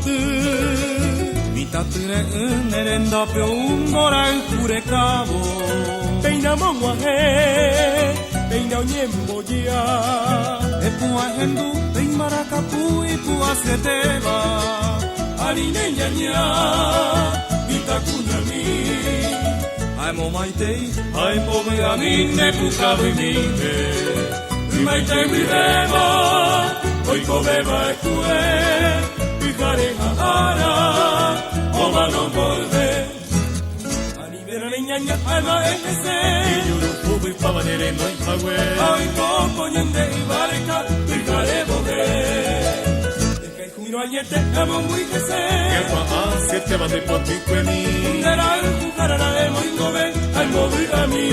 potu Mitatune nerenda pe un gora enjurecabo Peina mongwa he Peina onyemboya Epua hendu Pein marakapu ipua seteba Aline nyanya Mitakunami Aimo maitei Aimo megamine pukabimine Maitei mirema Oiko beba ekue Pijare hahara Oma no volve Anibera niñaña Alma ese Iyuru pubi pavanere no ipague Oiko koñende ibareka Pijare bobe Dekai kumiro añete Amo muy ese Kepa a siete bate potiquemi Nera el kukarara Emo ingobe Almo virami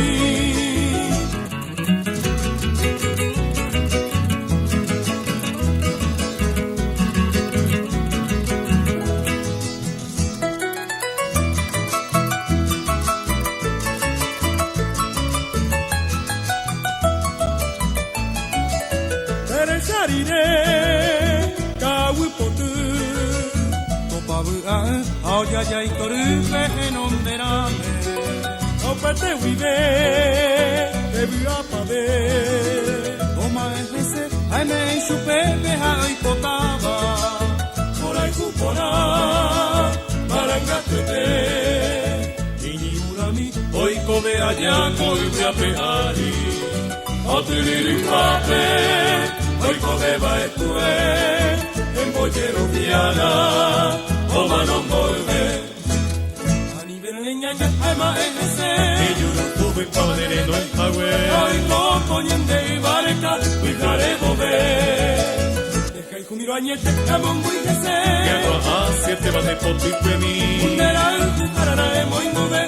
Sarire kawi potu topabu a auya ya itoru enomderame opete vive debu apave toma ese aime chupe beha ipotaba morai kupona marangate nini urami oiko be allá koibe apeari otiriri pape Oiko beba etue, embollero viana, oma non volve. Anibera niñaña, alma ese. Iyuru tuve pavanere no ipague. Oiko koñende ibareka, pijare bobe. Deja el kumiro añete, amon muy ese. Kepa a siete bate potiquemi. Nera el kukarara emo ingobe.